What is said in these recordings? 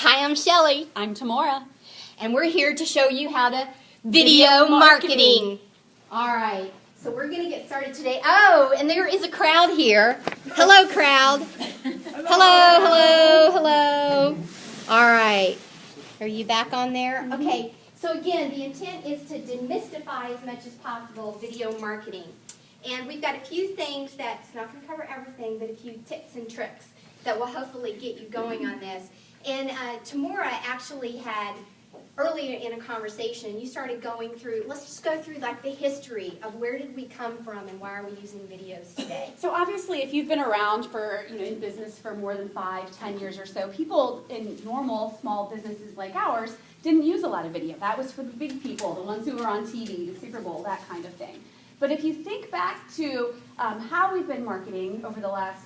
Hi, I'm Shelley. I'm Timorah. And we're here to show you how to video marketing. All right, so we're going to get started today. Oh, and there is a crowd here. Hello, crowd. Hello. All right. Are you back on there? Okay, so again, the intent is to demystify as much as possible video marketing. And we've got a few things that's not going to cover everything, but a few tips and tricks that will hopefully get you going on this. And Timorah actually had, earlier in a conversation, you started going through, let's just go through like the history of where did we come from and why are we using videos today. So obviously if you've been around for, in business for more than 5-10 years or so, people in normal small businesses like ours didn't use a lot of video. That was for the big people, the ones who were on TV, the Super Bowl, that kind of thing. But if you think back to how we've been marketing over the last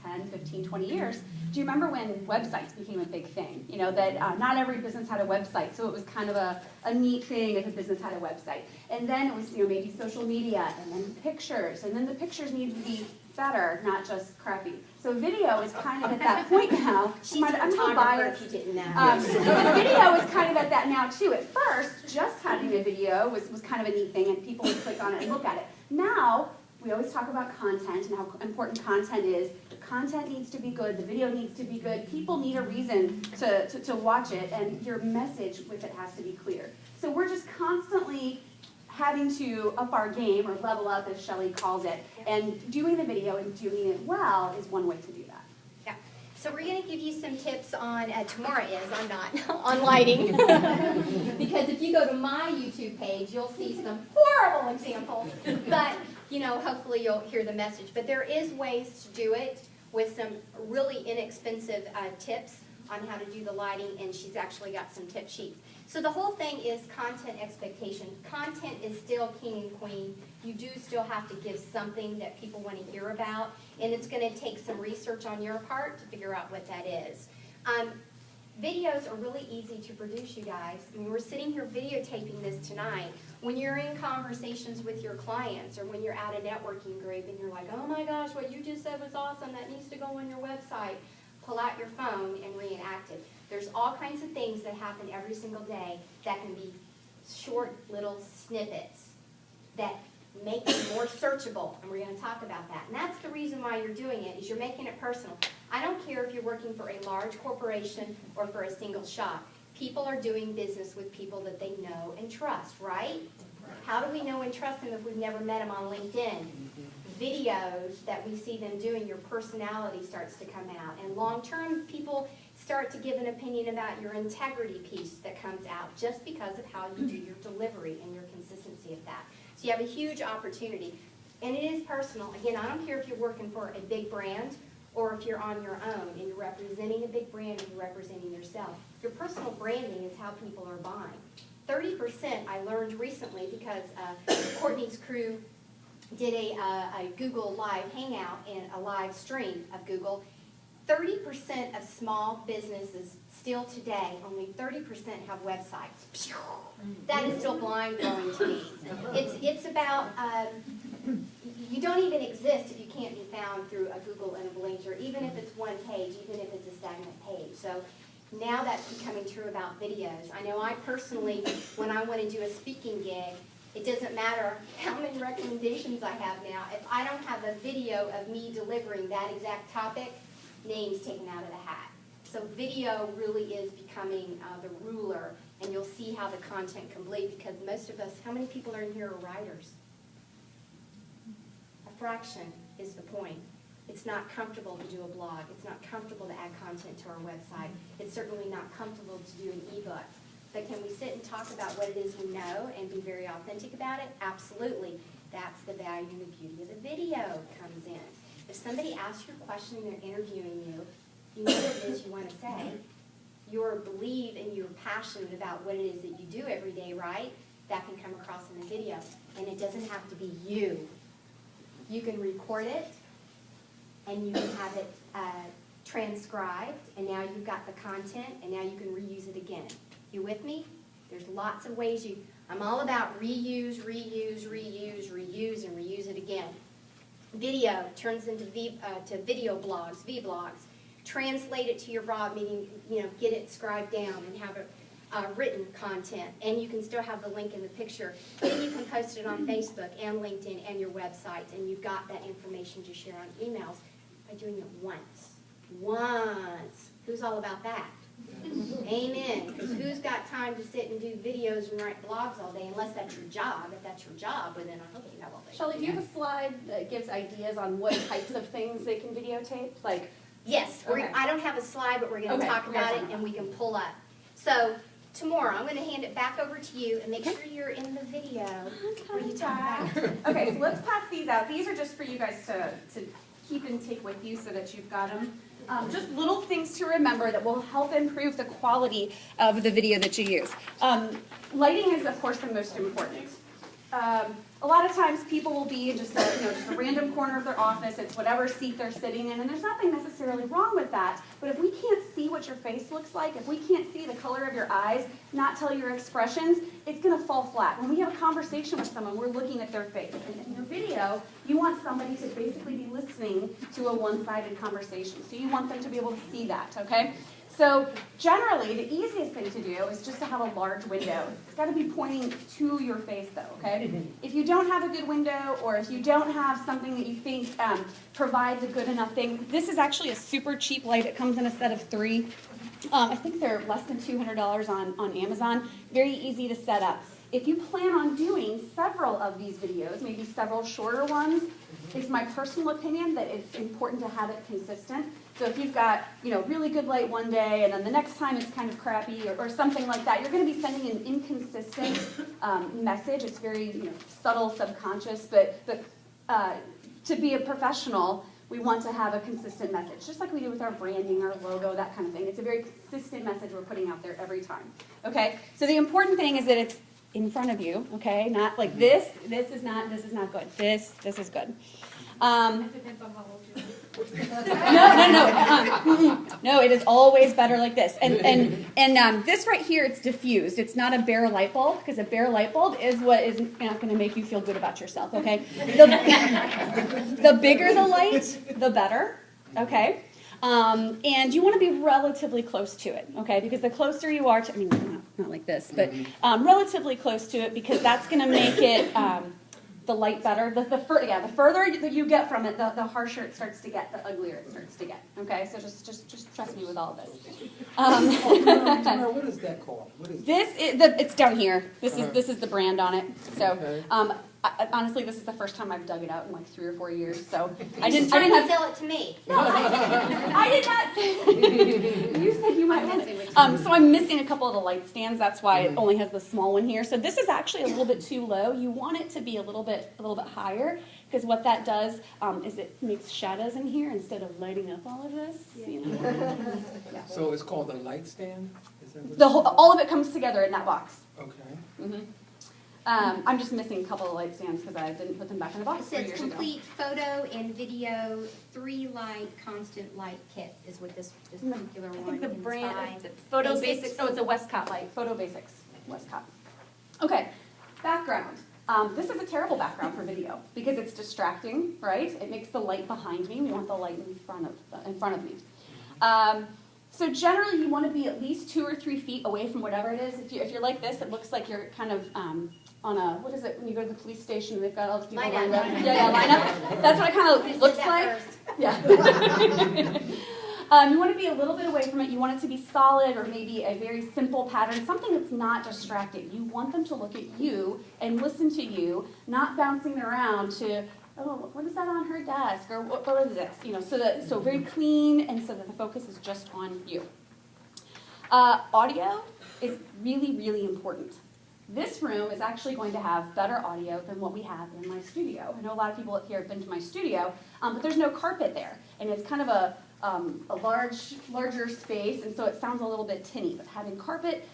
10, 15, 20 years, do you remember when websites became a big thing? That not every business had a website, so it was kind of a neat thing if a business had a website. And then it was maybe social media, and then pictures, and then the pictures needed to be better, not just crappy. So video is kind of at that point now. I'm a little biased. If you didn't know. Video is kind of at that now too. At first, just having a video was kind of a neat thing, and people would click on it and look at it. Now, we always talk about content and how important content is. The content needs to be good. The video needs to be good. People need a reason to watch it, and your message with it has to be clear. So we're just constantly having to up our game, or level up, as Shelley calls it, and doing the video and doing it well is one way to do that. Yeah. So we're going to give you some tips on, Timorah is, I'm not, on lighting. Because if you go to my YouTube page, you'll see some horrible examples. But hopefully you'll hear the message. But there is ways to do it with some really inexpensive tips on how to do the lighting, and she's actually got some tip sheets. So the whole thing is content expectation. Content is still king and queen. You do still have to give something that people want to hear about, and it's going to take some research on your part to figure out what that is. Videos are really easy to produce, you guys. I mean, we're sitting here videotaping this tonight. When you're in conversations with your clients, or when you're at a networking group and you're like, oh my gosh, what you just said was awesome, that needs to go on your website, pull out your phone and reenact it. There's all kinds of things that happen every single day that can be short little snippets that make it more searchable, and we're going to talk about that. And that's the reason why you're doing it, is you're making it personal. I don't care if you're working for a large corporation or for a single shop. People are doing business with people that they know and trust, right? How do we know and trust them if we've never met them on LinkedIn? Videos that we see them doing, your personality starts to come out. And long-term, people start to give an opinion about your integrity piece that comes out just because of how you do your delivery and your consistency of that. So you have a huge opportunity. And it is personal. Again, I don't care if you're working for a big brand or if you're on your own and you're representing a big brand and you're representing yourself. Your personal branding is how people are buying. 30%, I learned recently because Courtney's crew did a Google Live Hangout and a live stream of Google. 30% of small businesses still today, only 30% have websites. That is still mind-blowing to me. It's about, you don't even exist if you can't be found through a Google and a link, or even if it's one page, even if it's a stagnant page. So now that's becoming true about videos. I know I personally, when I want to do a speaking gig, it doesn't matter how many recommendations I have now. If I don't have a video of me delivering that exact topic, name's taken out of the hat. So video really is becoming the ruler, and you'll see how the content can bleed, because most of us, how many people are in here are writers? A fraction is the point. It's not comfortable to do a blog. It's not comfortable to add content to our website. It's certainly not comfortable to do an ebook. But can we sit and talk about what it is we know and be very authentic about it? Absolutely. That's the value and the beauty of the video comes in. If somebody asks you a question and they're interviewing you, you know what it is you want to say. You believe and you're passionate about what it is that you do every day, right? That can come across in the video. And it doesn't have to be you. You can record it, and you can have it transcribed, and now you've got the content, and now you can reuse it again. You with me? There's lots of ways I'm all about reuse, reuse, reuse, reuse, and reuse it again. Video turns into video blogs, vlogs. translate it to your raw, meaning, get it scribed down and have it written content, and you can still have the link in the picture. Then you can post it on Facebook and LinkedIn and your websites, and you've got that information to share on emails by doing it once. Once. Who's all about that? Amen. Because who's got time to sit and do videos and write blogs all day, unless that's your job. If that's your job, well, then I hope you have all day. Shelley, do you have a slide that gives ideas on what types of things they can videotape? Like, yes. Okay. I don't have a slide, but we're going to talk about it, and we can pull up. So, Timorah, I'm going to hand it back over to you, and make sure you're in the video where you talk about it. Okay, so let's pass these out. These are just for you guys to keep and take with you so that you've got them. Just little things to remember that will help improve the quality of the video that you use. Lighting is, of course, the most important. A lot of times people will be in just a random corner of their office. It's whatever seat they're sitting in, and there's nothing necessarily wrong with that. But if we can't see what your face looks like, if we can't see the color of your eyes, not tell your expressions, it's going to fall flat. When we have a conversation with someone, we're looking at their face. And in your video, you want somebody to basically be listening to a one-sided conversation. So you want them to be able to see that, okay? So generally, the easiest thing to do is just to have a large window. It's got to be pointing to your face, though, okay? If you don't have a good window, or if you don't have something that you think provides a good enough thing, this is actually a super cheap light. It comes in a set of 3. I think they're less than $200 on Amazon. Very easy to set up. If you plan on doing several of these videos, maybe several shorter ones, it's my personal opinion that it's important to have it consistent. So if you've got, really good light one day, and then the next time it's kind of crappy or something like that, you're going to be sending an inconsistent message. It's very, subtle, subconscious, but to be a professional, we want to have a consistent message, just like we do with our branding, our logo, that kind of thing. It's a very consistent message we're putting out there every time. Okay? So the important thing is that it's in front of you, okay? Not like this. This is not good. This is good. It depends on how old you are. No, it is always better like this. And this right here, it's diffused. It's not a bare light bulb, because a bare light bulb is what is not going to make you feel good about yourself, okay? The bigger the light, the better, okay? And you want to be relatively close to it, okay? Because the closer you are to, not like this, but relatively close to it, because that's going to make it the light better. The further you get from it, the harsher it starts to get, the uglier it starts to get. Okay, so just trust me with all of this. Timorah, what is that called? What is it's down here. This is the brand on it. So. Okay. Honestly, this is the first time I've dug it out in like 3 or 4 years, so I didn't have to sell it to me. No, I did not say. You said you might want it. So I'm missing a couple of the light stands. That's why it only has the small one here. So this is actually a little bit too low. You want it to be a little bit higher, because what that does is it makes shadows in here instead of lighting up all of this. Yeah. So it's called a light stand? Is that what All of it comes together in that box. Okay. Mm-hmm. I'm just missing a couple of light stands because I didn't put them back in the box It 3 says years complete photo and video 3-light constant light kit is what this particular I one think the is brand, by. Photo Basics. Basics. Oh, it's a Westcott light. Photo Basics, Westcott. Okay, background. This is a terrible background for video because it's distracting, right? It makes the light behind me. We want the light in front of me. So generally, you want to be at least 2 or 3 feet away from whatever it is. If you're like this, it looks like you're kind of on a, what is it, when you go to the police station and they've got all the people lined up? Yeah, line up. That's what it kind of looks like. First. Yeah. You want to be a little bit away from it. You want it to be solid, or maybe a very simple pattern, something that's not distracting. You want them to look at you and listen to you, not bouncing around to, oh, what is that on her desk? Or what is this? So very clean, and so that the focus is just on you. Audio is really, really important. This room is actually going to have better audio than what we have in my studio. I know a lot of people here have been to my studio, but there's no carpet there, and it's kind of a larger space, and so it sounds a little bit tinny. But having carpet,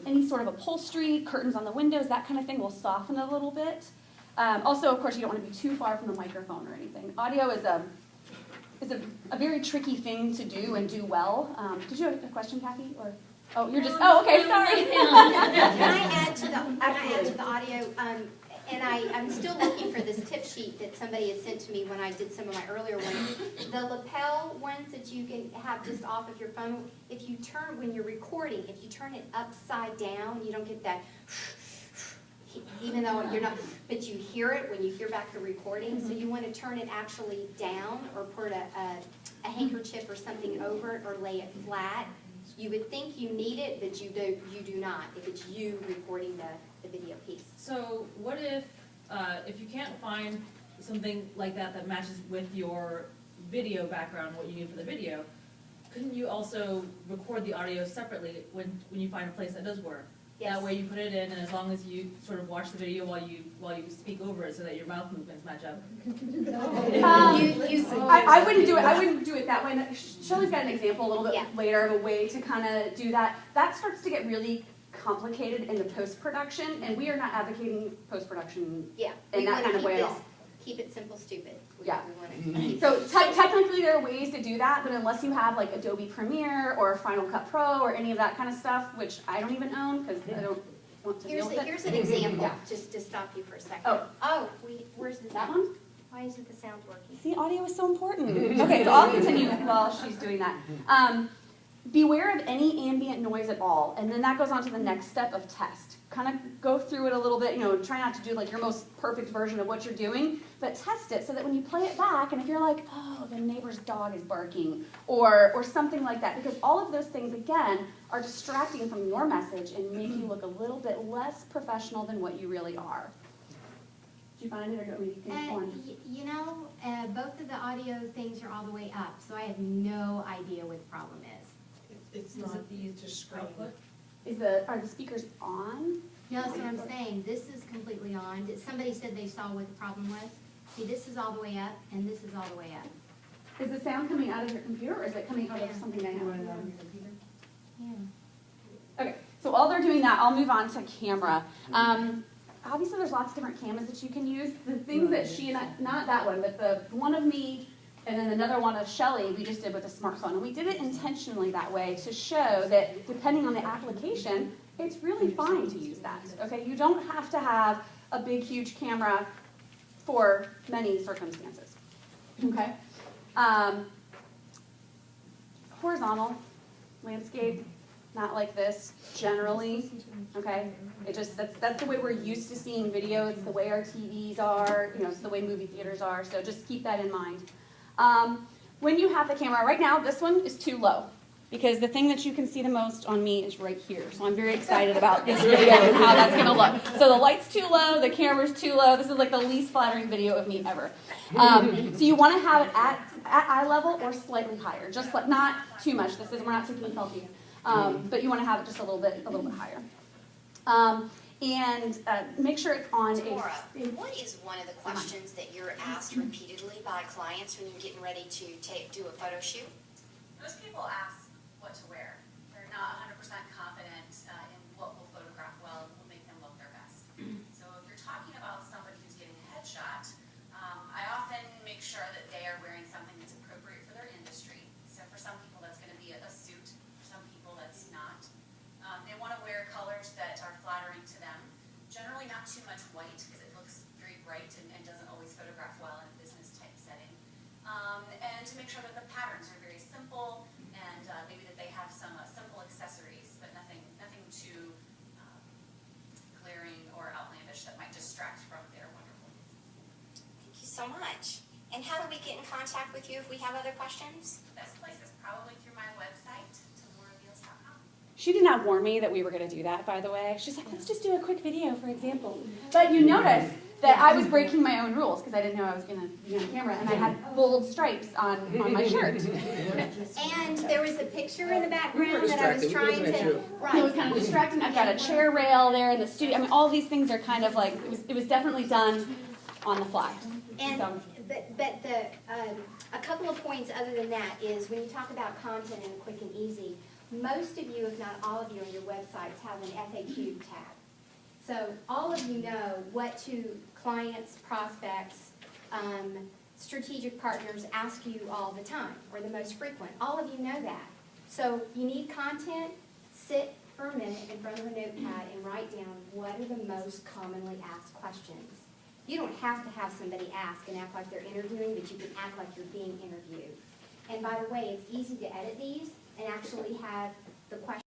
any sort of upholstery, curtains on the windows, that kind of thing will soften it a little bit. Also, of course, you don't want to be too far from the microphone or anything. Audio is a very tricky thing to do and do well. Did you have a question, Kathy? Or okay, sorry. Can I add to the audio? and I'm still looking for this tip sheet that somebody had sent to me when I did some of my earlier ones. The lapel ones that you can have just off of your phone, if you turn, when you're recording, if you turn it upside down, you don't get that, even though you're not, but you hear it when you hear back the recording. So you want to turn it actually down or put a handkerchief or something over it or lay it flat. You would think you need it, but you do not if it's you recording the video piece. So what if you can't find something like that matches with your video background, what you need for the video, couldn't you also record the audio separately when you find a place that does work? Yes. That way you put it in, and as long as you sort of watch the video while you speak over it, so that your mouth movements match up. I wouldn't do it. I wouldn't do it that way. Shelley's got an example a little bit later of a way to kind of do that. That starts to get really complicated in the post-production, and we are not advocating post-production in that kind of way at all. Keep it simple, stupid. Yeah. So technically there are ways to do that, but unless you have like Adobe Premiere or Final Cut Pro or any of that kind of stuff, which I don't even own because I don't want to deal with it. Here's an example, just to stop you for a second. Where's the that sound? one? Why isn't the sound working? See, audio is so important. Okay, so I'll continue while she's doing that. Beware of any ambient noise at all, and then that goes on to the next step of test. Kind of go through it a little bit, try not to do like your most perfect version of what you're doing, but test it so that when you play it back, and if you're like, oh, the neighbor's dog is barking, or something like that, because all of those things, again, are distracting from your message and make you look a little bit less professional than what you really are. Did you find it, or do you want me to keep going? Both of the audio things are all the way up, so I have no idea what the problem is. It's not just screen. Are the speakers on? No, that's what I'm saying. This is completely on. Somebody said they saw what the problem was. See, this is all the way up, and this is all the way up. Is the sound coming out of your computer, or is it coming out of something I have? Yeah. Okay, so while they're doing that, I'll move on to camera. Obviously, there's lots of different cameras that you can use. The things that she and I, not that one, but the one of me and then another one of Shelley, we just did with a smartphone. And we did it intentionally that way to show that depending on the application, it's really fine to use that. Okay, you don't have to have a big, huge camera for many circumstances. Okay, horizontal landscape, not like this generally. Okay, that's the way we're used to seeing video. It's the way our TVs are. It's the way movie theaters are. So just keep that in mind. When you have the camera, right now this one is too low because the thing that you can see the most on me is right here. So I'm very excited about this video and how that's going to look. So the light's too low, the camera's too low. This is like the least flattering video of me ever. So you want to have it at eye level or slightly higher, just like not too much. We're not taking selfies, but you want to have it just a little bit higher. And make sure it's on Timorah, what is one of the questions that you're asked repeatedly by clients when you're getting ready to do a photo shoot? Most people ask what to wear. They're not 100% confident in what will photograph well and will make them look their best. So if you're talking about somebody who's getting a headshot, I often make sure that they are wearing something that's appropriate for their industry. So for some people that's going to be a suit, for some people that's not. They want to wear colors that are flattering to them. Generally not too much white because it looks very bright and doesn't always photograph well in a business type setting. And to make sure that the patterns are very simple and maybe that they have some simple accessories, but nothing too glaring or outlandish that might distract from their wonderful business. Thank you so much. And how do we get in contact with you if we have other questions? The best place is probably through my website, timorahbeales.com. She did not warn me that we were going to do that, by the way. She's like, let's just do a quick video, for example. But you notice that I was breaking my own rules because I didn't know I was going to be on camera, and I had bold stripes on my shirt. And there was a picture in the background that I was trying to... It was kind of distracting. I've got a chair rail there in the studio. I mean, all these things are kind of like, it was definitely done on the fly. And, but a couple of points other than that is when you talk about content and quick and easy, most of you, if not all of you on your websites, have an FAQ tab. So all of you know what to clients, prospects, strategic partners ask you all the time, or the most frequent. All of you know that. So you need content, sit for a minute in front of a notepad and write down what are the most commonly asked questions. You don't have to have somebody ask and act like they're interviewing, but you can act like you're being interviewed. And by the way, it's easy to edit these and actually have the question